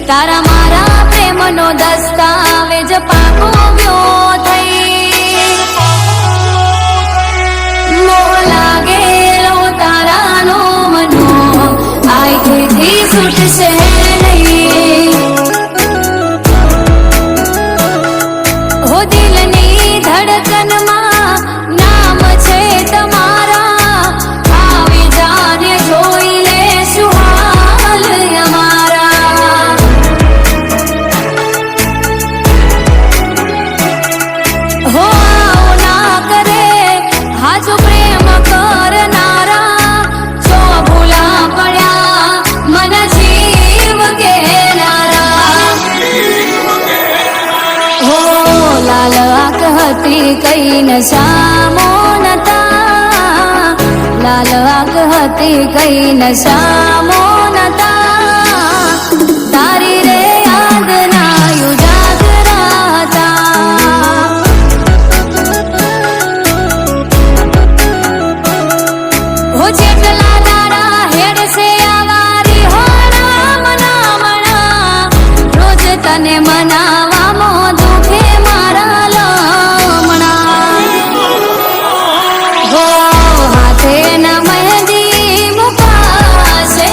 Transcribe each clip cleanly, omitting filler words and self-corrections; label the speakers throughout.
Speaker 1: તારા મારા પ્રેમનો દસ્તાવેજ પાકો વ્યો થઈ મોહ લાગેલો તારાનો મનો આંખેથી છૂટશે નહીં હો દિલની ધડકનમાં નામ છે તમારા આવી જાને જોઈ લેશું હાલ અમારા હો ના કરે હાજો પ્રેમ કરનારા જો ભૂલા પડ્યા મન જીવ કેનારા હો લાલ આંખ હતી કઈ નશામો નતા લાલ આંખ હતી કઈ નશામો નતા તારી રે યાદ ના ઉજાગરા હતા હો જેટલા દાડા હેડશે આવારી હોણા મનામણા રોજ તને મનાવામાં દુખે મારા લમણા હો હાથે ના મહેંદી મુકાશે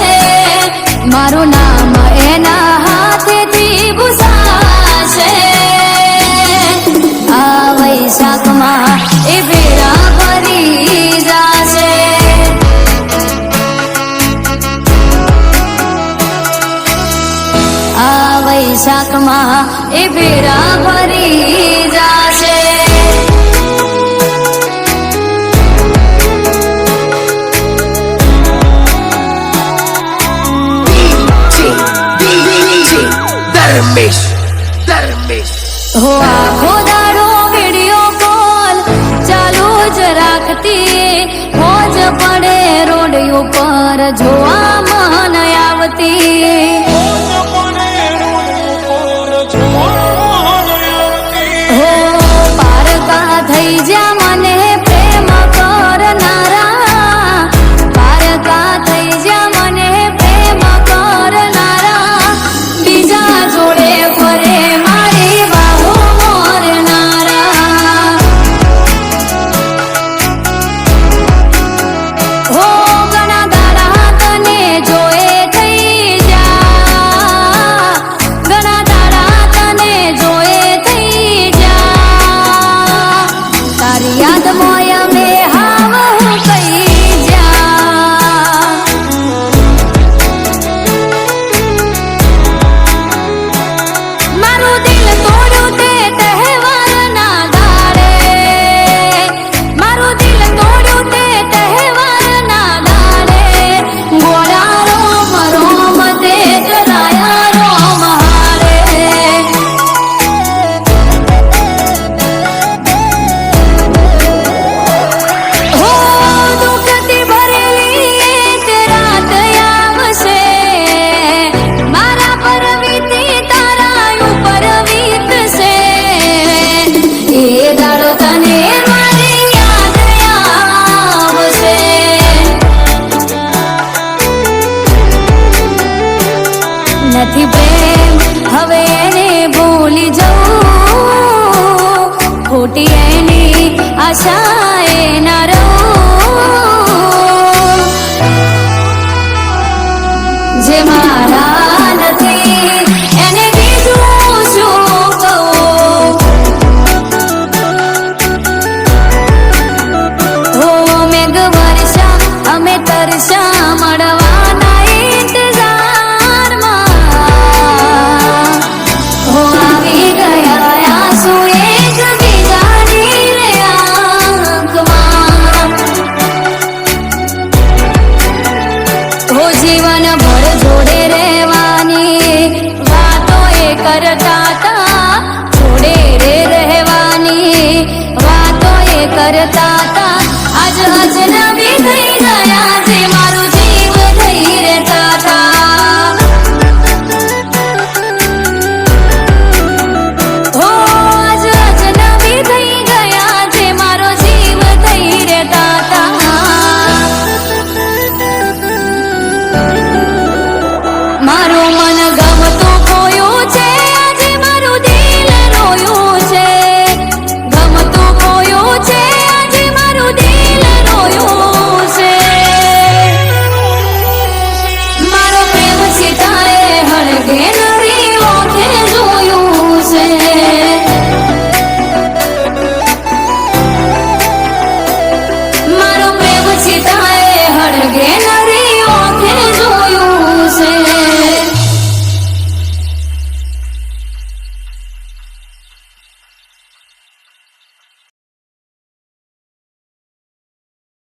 Speaker 1: મારું નામ એના હાથેથી ભૂસાશે આ વૈશાખમાં એ ભેરા ભરી જાશે આ વૈશાખમાં એ ભેરા ભરી જાશે હો આખો દાડો વિડિયો કોલ ચાલુ જ રાખતી મોજ પડે રોડ ઉપર જોવા મન આવતી હો પારકા થઈ જા મને પ્રેમ કરનારા પારકા થઈ જા મને પ્રેમ કરનારા બીજા જોડે ફરે મારી બાહુ મોરનારા હો ઘણા દાડા તને જોએ થઈ જા ઘણા દાડા તને જોએ થઈ જા તારી યાદ મોય મે હાવ હું કઈ જા મારું દિલ તોડ્યું તે તહેવારના દાડે મારું દિલ તોડ્યું તે તહેવારના દાડે ગોરા રોમ રોમ તે કરાયા રોમ હારે હો દુઃખથી ભરેલી એક રાત આવશે મારા પર વીતી તારા ઉપર વીતશે એ દાડો તને મારી યાદ આવશે નથી પ્રેમ હવે એને ભૂલી જવું ખોટી એની આશાએ ના રહું જે મારા